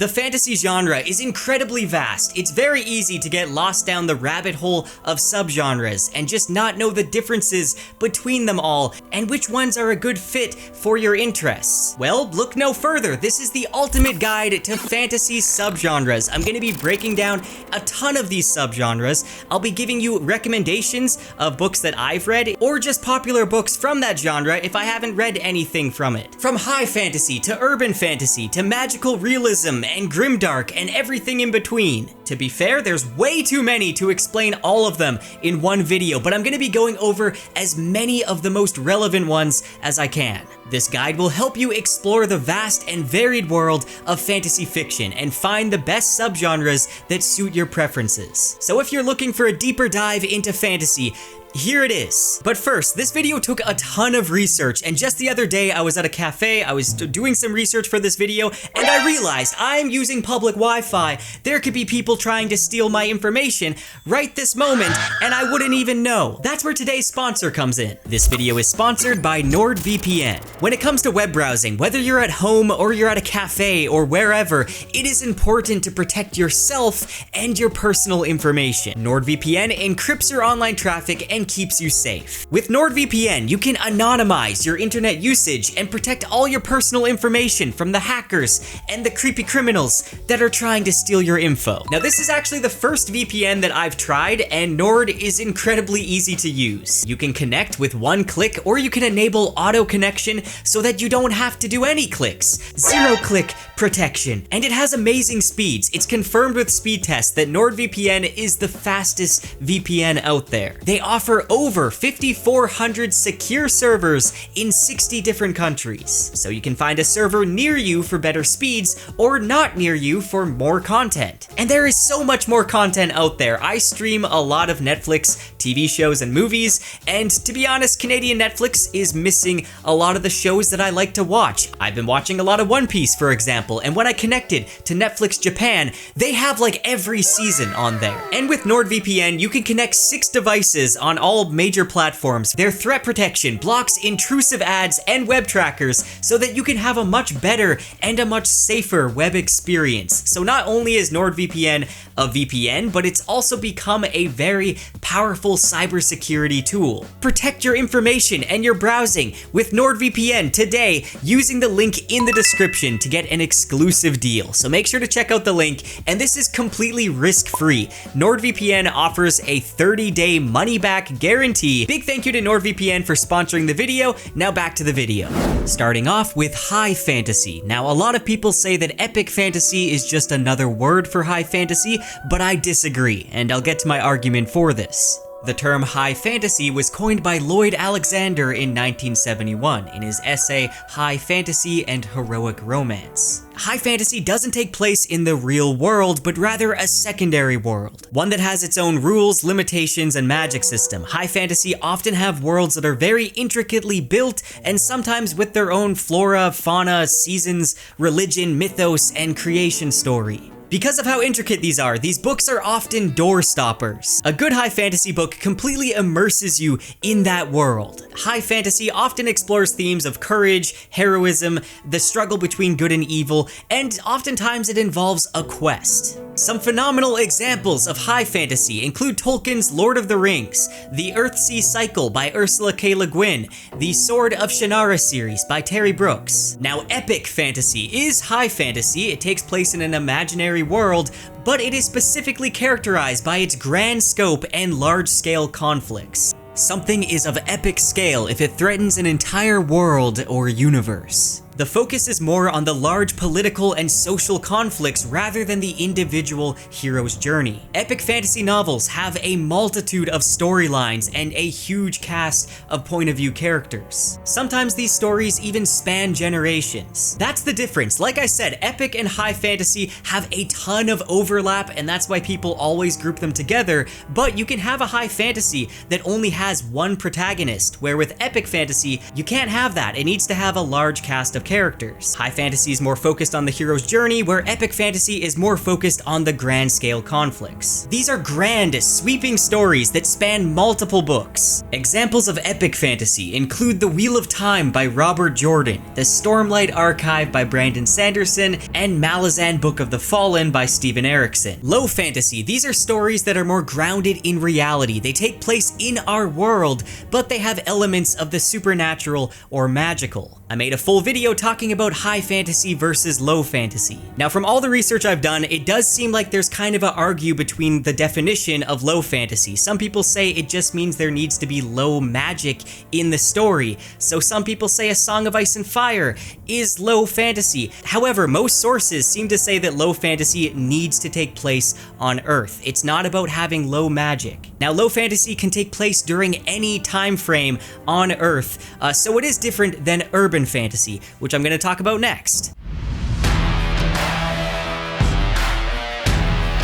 The fantasy genre is incredibly vast. It's very easy to get lost down the rabbit hole of subgenres and just not know the differences between them all and which ones are a good fit for your interests. Well, look no further. This is the ultimate guide to fantasy subgenres. I'm going to be breaking down a ton of these subgenres. I'll be giving you recommendations of books that I've read or just popular books from that genre if I haven't read anything from it. From high fantasy to urban fantasy to magical realism and grimdark and everything in between. To be fair, there's way too many to explain all of them in one video, but I'm going to be going over as many of the most relevant ones as I can. This guide will help you explore the vast and varied world of fantasy fiction and find the best subgenres that suit your preferences. So if you're looking for a deeper dive into fantasy, here it is. But first, this video took a ton of research, and just the other day I was at a cafe, I was doing some research for this video, and I realized I'm using public Wi-Fi. There could be people trying to steal my information right this moment, and I wouldn't even know. That's where today's sponsor comes in. This video is sponsored by NordVPN. When it comes to web browsing, whether you're at home or you're at a cafe or wherever, it is important to protect yourself and your personal information. NordVPN encrypts your online traffic and keeps you safe. With NordVPN, you can anonymize your internet usage and protect all your personal information from the hackers and the creepy criminals that are trying to steal your info. Now, this is actually the first VPN that I've tried, and Nord is incredibly easy to use. You can connect with one click, or you can enable auto connection so that you don't have to do any clicks. Zero-click protection. And it has amazing speeds. It's confirmed with speed tests that NordVPN is the fastest VPN out there. They offer over 5,400 secure servers in 60 different countries. So you can find a server near you for better speeds or not near you for more content. And there is so much more content out there. I stream a lot of Netflix TV shows and movies, and to be honest, Canadian Netflix is missing a lot of the shows that I like to watch. I've been watching a lot of One Piece, for example, and when I connected to Netflix Japan, they have like every season on there. And with NordVPN, you can connect 6 devices on all major platforms. Their threat protection blocks intrusive ads and web trackers so that you can have a much better and a much safer web experience. So not only is NordVPN a VPN, but it's also become a very powerful cybersecurity tool. Protect your information and your browsing with NordVPN today using the link in the description to get an exclusive deal. So make sure to check out the link, and this is completely risk-free. NordVPN offers a 30-day money-back guarantee. Big thank you to NordVPN for sponsoring the video. Now back to the video. Starting off with high fantasy. Now, a lot of people say that epic fantasy is just another word for high fantasy, but I disagree, and I'll get to my argument for this. The term high fantasy was coined by Lloyd Alexander in 1971 in his essay High Fantasy and Heroic Romance. High fantasy doesn't take place in the real world, but rather a secondary world. One that has its own rules, limitations, and magic system. High fantasy often have worlds that are very intricately built, and sometimes with their own flora, fauna, seasons, religion, mythos, and creation story. Because of how intricate these books are often door stoppers. A good high fantasy book completely immerses you in that world. High fantasy often explores themes of courage, heroism, the struggle between good and evil, and oftentimes it involves a quest. Some phenomenal examples of high fantasy include Tolkien's Lord of the Rings, the Earthsea Cycle by Ursula K. Le Guin, the Sword of Shannara series by Terry Brooks. Now, epic fantasy is high fantasy. It takes place in an imaginary world, but it is specifically characterized by its grand scope and large-scale conflicts. Something is of epic scale if it threatens an entire world or universe. The focus is more on the large political and social conflicts rather than the individual hero's journey. Epic fantasy novels have a multitude of storylines and a huge cast of point-of-view characters. Sometimes these stories even span generations. That's the difference. Like I said, epic and high fantasy have a ton of overlap, and that's why people always group them together, but you can have a high fantasy that only has one protagonist, where with epic fantasy, you can't have that. It needs to have a large cast of of characters. High fantasy is more focused on the hero's journey, where epic fantasy is more focused on the grand scale conflicts. These are grand, sweeping stories that span multiple books. Examples of epic fantasy include The Wheel of Time by Robert Jordan, The Stormlight Archive by Brandon Sanderson, and Malazan Book of the Fallen by Steven Erikson. Low fantasy, these are stories that are more grounded in reality. They take place in our world, but they have elements of the supernatural or magical. I made a full video talking about high fantasy versus low fantasy. Now, from all the research I've done, it does seem like there's kind of an argue between the definition of low fantasy. Some people say it just means there needs to be low magic in the story. So some people say A Song of Ice and Fire is low fantasy. However, most sources seem to say that low fantasy needs to take place on Earth. It's not about having low magic. Now, low fantasy can take place during any time frame on Earth, so it is different than urban fantasy, which I'm going to talk about next.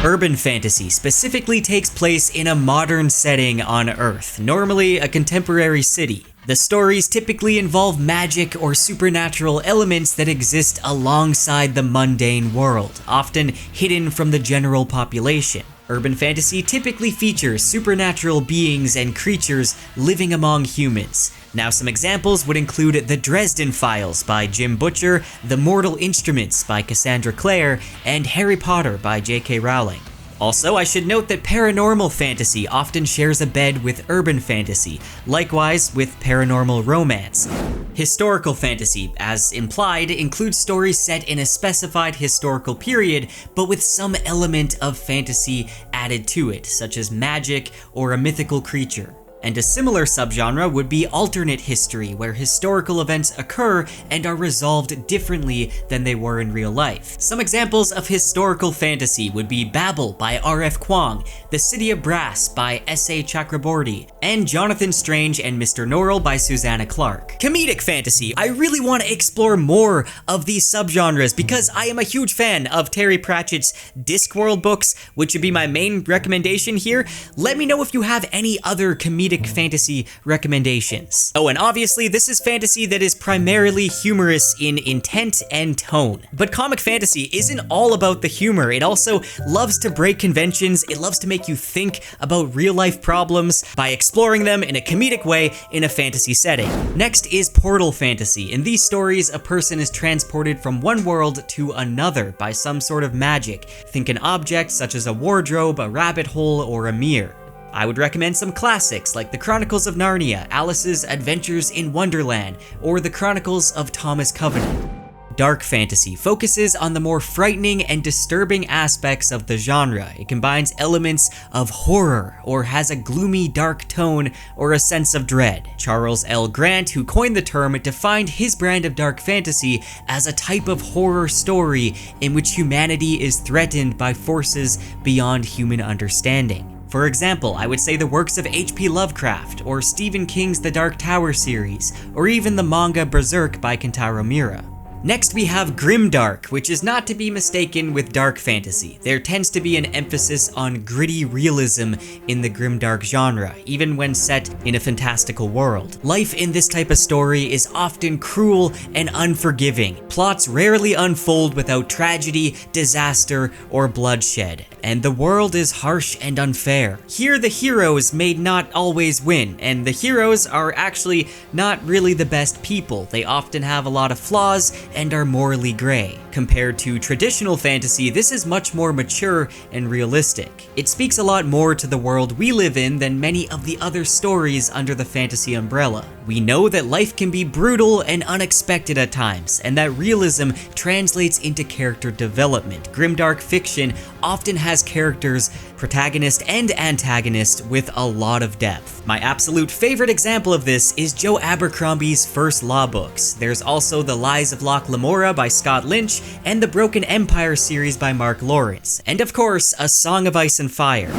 Urban fantasy specifically takes place in a modern setting on Earth, normally a contemporary city. The stories typically involve magic or supernatural elements that exist alongside the mundane world, often hidden from the general population. Urban fantasy typically features supernatural beings and creatures living among humans. Now, some examples would include The Dresden Files by Jim Butcher, The Mortal Instruments by Cassandra Clare, and Harry Potter by J.K. Rowling. Also, I should note that paranormal fantasy often shares a bed with urban fantasy, likewise with paranormal romance. Historical fantasy, as implied, includes stories set in a specified historical period, but with some element of fantasy added to it, such as magic or a mythical creature. And a similar subgenre would be alternate history, where historical events occur and are resolved differently than they were in real life. Some examples of historical fantasy would be Babel by R.F. Kuang, The City of Brass by S.A. Chakraborty, and Jonathan Strange and Mr. Norrell by Susanna Clarke. Comedic fantasy. I really want to explore more of these subgenres because I am a huge fan of Terry Pratchett's Discworld books, which would be my main recommendation here. Let me know if you have any other comedic fantasy recommendations. Oh, and obviously this is fantasy that is primarily humorous in intent and tone. But comic fantasy isn't all about the humor. It also loves to break conventions. It loves to make you think about real life problems by exploring them in a comedic way in a fantasy setting. Next is portal fantasy. In these stories, a person is transported from one world to another by some sort of magic. Think an object such as a wardrobe, a rabbit hole, or a mirror. I would recommend some classics like The Chronicles of Narnia, Alice's Adventures in Wonderland, or The Chronicles of Thomas Covenant. Dark fantasy focuses on the more frightening and disturbing aspects of the genre. It combines elements of horror, or has a gloomy dark tone, or a sense of dread. Charles L. Grant, who coined the term, defined his brand of dark fantasy as a type of horror story in which humanity is threatened by forces beyond human understanding. For example, I would say the works of H.P. Lovecraft, or Stephen King's The Dark Tower series, or even the manga Berserk by Kentaro Miura. Next we have Grimdark, which is not to be mistaken with dark fantasy. There tends to be an emphasis on gritty realism in the Grimdark genre, even when set in a fantastical world. Life in this type of story is often cruel and unforgiving. Plots rarely unfold without tragedy, disaster, or bloodshed, and the world is harsh and unfair. Here the heroes may not always win, and the heroes are actually not really the best people. They often have a lot of flaws and are morally gray. Compared to traditional fantasy, this is much more mature and realistic. It speaks a lot more to the world we live in than many of the other stories under the fantasy umbrella. We know that life can be brutal and unexpected at times, and that realism translates into character development. Grimdark fiction often has characters, protagonist and antagonist, with a lot of depth. My absolute favorite example of this is Joe Abercrombie's first Law books. There's also The Lies of Locke Lamora by Scott Lynch, and the Broken Empire series by Mark Lawrence, and of course, A Song of Ice and Fire.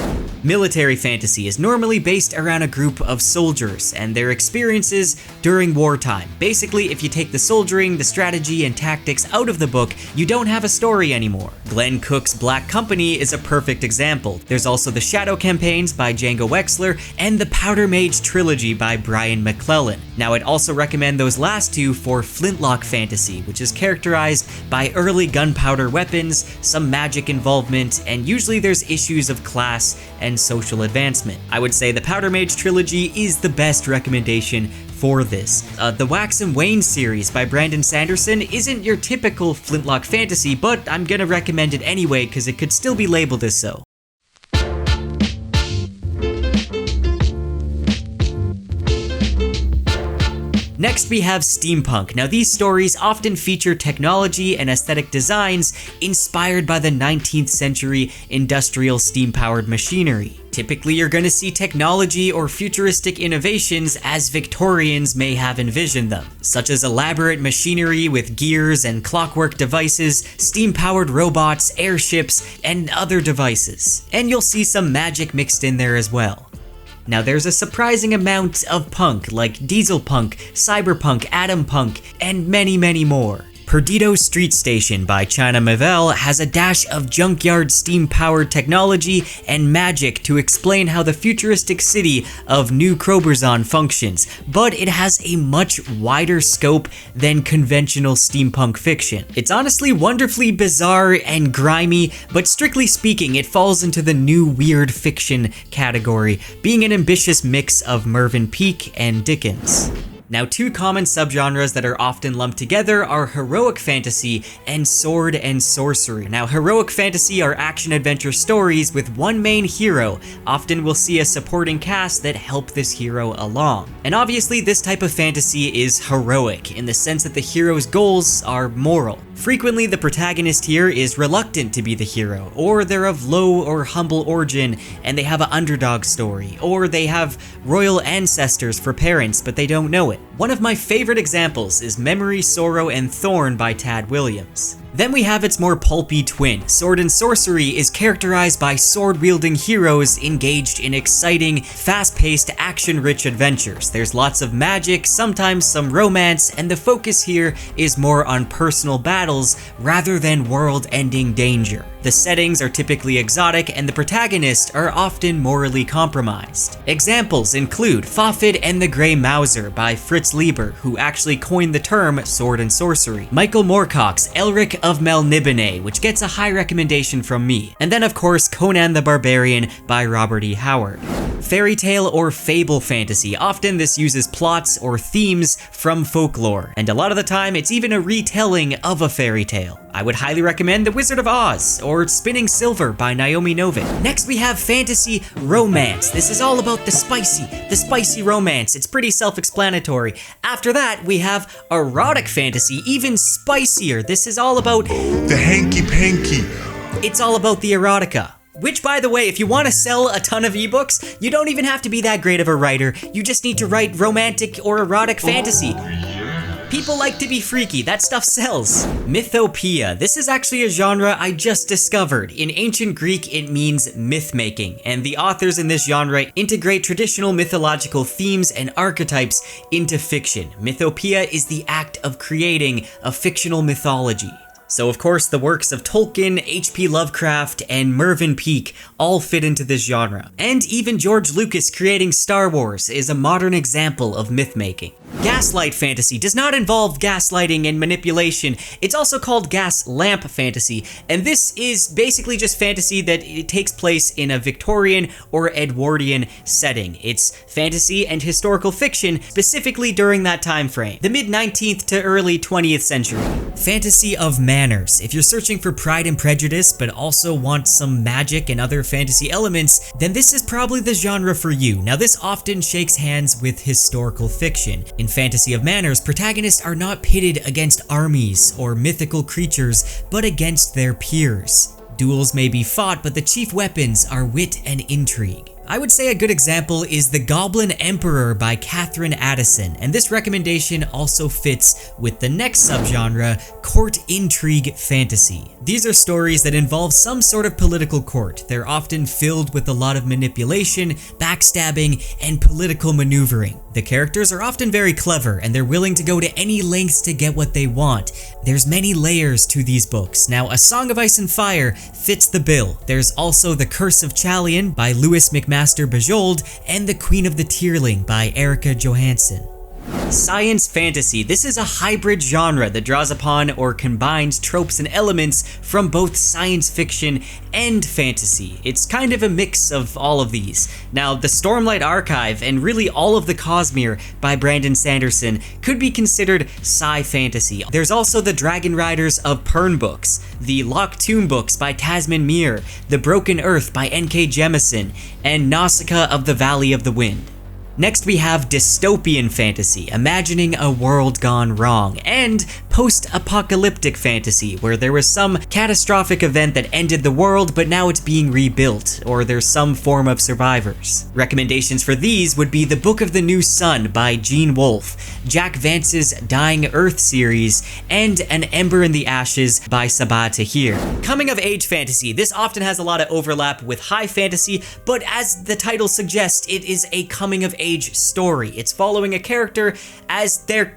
Military fantasy is normally based around a group of soldiers and their experiences during wartime. Basically, if you take the soldiering, the strategy, and tactics out of the book, you don't have a story anymore. Glenn Cook's Black Company is a perfect example. There's also the Shadow Campaigns by Django Wexler and the Powder Mage Trilogy by Brian McClellan. Now, I'd also recommend those last two for Flintlock fantasy, which is characterized by early gunpowder weapons, some magic involvement, and usually there's issues of class and social advancement. I would say the Powder Mage Trilogy is the best recommendation for this. The Wax and Wane series by Brandon Sanderson isn't your typical Flintlock fantasy, but I'm gonna recommend it anyway because it could still be labeled as so. Next we have Steampunk. Now these stories often feature technology and aesthetic designs inspired by the 19th century industrial steam-powered machinery. Typically you're going to see technology or futuristic innovations as Victorians may have envisioned them, such as elaborate machinery with gears and clockwork devices, steam-powered robots, airships, and other devices. And you'll see some magic mixed in there as well. Now there's a surprising amount of punk like diesel punk, cyberpunk, atom punk, and many, many more. Perdido Street Station by China Miéville has a dash of junkyard steam-powered technology and magic to explain how the futuristic city of New Kroberzon functions, but it has a much wider scope than conventional steampunk fiction. It's honestly wonderfully bizarre and grimy, but strictly speaking, it falls into the new weird fiction category, being an ambitious mix of Mervyn Peake and Dickens. Now, two common subgenres that are often lumped together are heroic fantasy and sword and sorcery. Now, heroic fantasy are action-adventure stories with one main hero. Often we'll see a supporting cast that help this hero along. And obviously, this type of fantasy is heroic in the sense that the hero's goals are moral. Frequently, the protagonist here is reluctant to be the hero, or they're of low or humble origin and they have an underdog story, or they have royal ancestors for parents but they don't know it. One of my favorite examples is Memory, Sorrow, and Thorn by Tad Williams. Then we have its more pulpy twin. Sword and Sorcery is characterized by sword-wielding heroes engaged in exciting, fast-paced, action-rich adventures. There's lots of magic, sometimes some romance, and the focus here is more on personal battles rather than world-ending danger. The settings are typically exotic, and the protagonists are often morally compromised. Examples include Fafid and the Grey Mauser by Fritz Lieber, who actually coined the term sword and sorcery. Michael Moorcock's Elric of Melniboné, which gets a high recommendation from me. And then of course Conan the Barbarian by Robert E. Howard. Fairytale or fable fantasy. Often this uses plots or themes from folklore, and a lot of the time it's even a retelling of a fairy tale. I would highly recommend The Wizard of Oz or Spinning Silver by Naomi Novik. Next we have fantasy romance. This is all about the spicy romance. It's pretty self-explanatory. After that we have erotic fantasy, even spicier. This is all about the hanky-panky. It's all about the erotica. Which, by the way, if you want to sell a ton of ebooks, you don't even have to be that great of a writer. You just need to write romantic or erotic fantasy. People like to be freaky, that stuff sells. Mythopoeia. This is actually a genre I just discovered. In ancient Greek, it means myth-making, and the authors in this genre integrate traditional mythological themes and archetypes into fiction. Mythopoeia is the act of creating a fictional mythology. So of course the works of Tolkien, H.P. Lovecraft, and Mervyn Peake all fit into this genre. And even George Lucas creating Star Wars is a modern example of myth-making. Gaslight fantasy does not involve gaslighting and manipulation. It's also called Gaslamp fantasy, and this is basically just fantasy that it takes place in a Victorian or Edwardian setting. It's fantasy and historical fiction, specifically during that time frame, the mid-19th to early 20th century. Fantasy of manners. If you're searching for Pride and Prejudice, but also want some magic and other fantasy elements, then this is probably the genre for you. Now this often shakes hands with historical fiction. In Fantasy of Manners, protagonists are not pitted against armies or mythical creatures, but against their peers. Duels may be fought, but the chief weapons are wit and intrigue. I would say a good example is The Goblin Emperor by Catherine Addison, and this recommendation also fits with the next subgenre, court intrigue fantasy. These are stories that involve some sort of political court. They're often filled with a lot of manipulation, backstabbing, and political maneuvering. The characters are often very clever, and they're willing to go to any lengths to get what they want. There's many layers to these books. Now, A Song of Ice and Fire fits the bill. There's also The Curse of Chalion by Louis McMaster Bujold and The Queen of the Tierling by Erica Johansson. Science fantasy. This is a hybrid genre that draws upon or combines tropes and elements from both science fiction and fantasy. It's kind of a mix of all of these. Now, the Stormlight Archive and really all of the Cosmere by Brandon Sanderson could be considered sci-fantasy. There's also the Dragon Riders of Pern books, the Loch Tomb books by Tasman Muir, The Broken Earth by N.K. Jemisin, and Nausicaa of the Valley of the Wind. Next we have dystopian fantasy, imagining a world gone wrong, and post-apocalyptic fantasy, where there was some catastrophic event that ended the world, but now it's being rebuilt, or there's some form of survivors. Recommendations for these would be The Book of the New Sun by Gene Wolfe, Jack Vance's Dying Earth series, and An Ember in the Ashes by Sabah Tahir. Coming of age fantasy. This often has a lot of overlap with high fantasy, but as the title suggests, it is a coming of age story. It's following a character as they're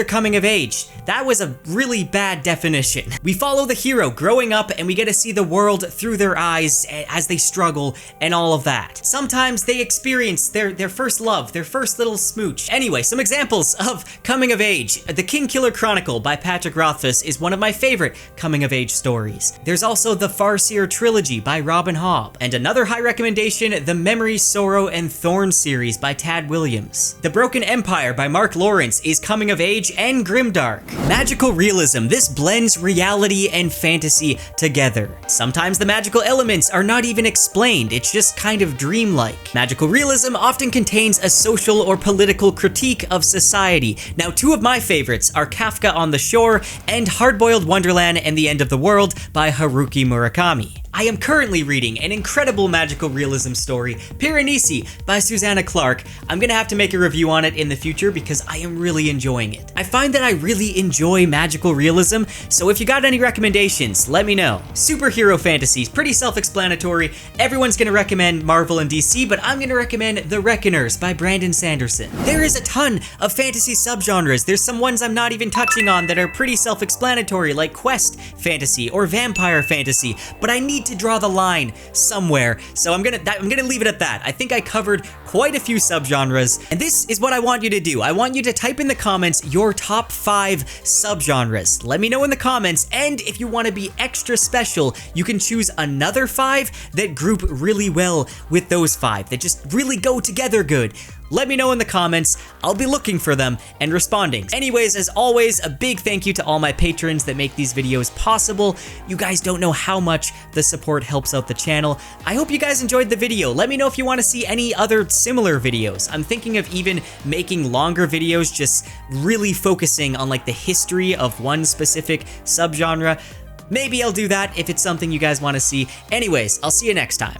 coming of age. That was a really bad definition. We follow the hero growing up and we get to see the world through their eyes as they struggle and all of that. Sometimes they experience their first love, their first little smooch. Anyway, some examples of coming of age. The Kingkiller Chronicle by Patrick Rothfuss is one of my favorite coming of age stories. There's also the Farseer Trilogy by Robin Hobb. And another high recommendation, the Memory, Sorrow, and Thorn series by Tad Williams. The Broken Empire by Mark Lawrence is coming of age and grimdark. Magical realism. This blends reality and fantasy together. Sometimes the magical elements are not even explained, it's just kind of dreamlike. Magical realism often contains a social or political critique of society. Now, two of my favorites are Kafka on the Shore and Hardboiled Wonderland and the End of the World by Haruki Murakami. I am currently reading an incredible magical realism story, Piranesi by Susanna Clarke. I'm gonna have to make a review on it in the future because I am really enjoying it. I find that I really enjoy magical realism, so if you got any recommendations, let me know. Superhero fantasies, pretty self-explanatory. Everyone's gonna recommend Marvel and DC, but I'm gonna recommend The Reckoners by Brandon Sanderson. There is a ton of fantasy subgenres. There's some ones I'm not even touching on that are pretty self-explanatory, like quest fantasy or vampire fantasy, but I need to draw the line somewhere, so I'm gonna leave it at that. I think I covered quite a few subgenres, and this is what I want you to do. I want you to type in the comments your top 5 subgenres. Let me know in the comments, and if you want to be extra special, you can choose another 5 that group really well with those 5, that just really go together good. Let me know in the comments. I'll be looking for them and responding. Anyways, as always, a big thank you to all my patrons that make these videos possible. You guys don't know how much the support helps out the channel. I hope you guys enjoyed the video. Let me know if you want to see any other similar videos. I'm thinking of even making longer videos, just really focusing on like the history of one specific subgenre. Maybe I'll do that if it's something you guys want to see. Anyways, I'll see you next time.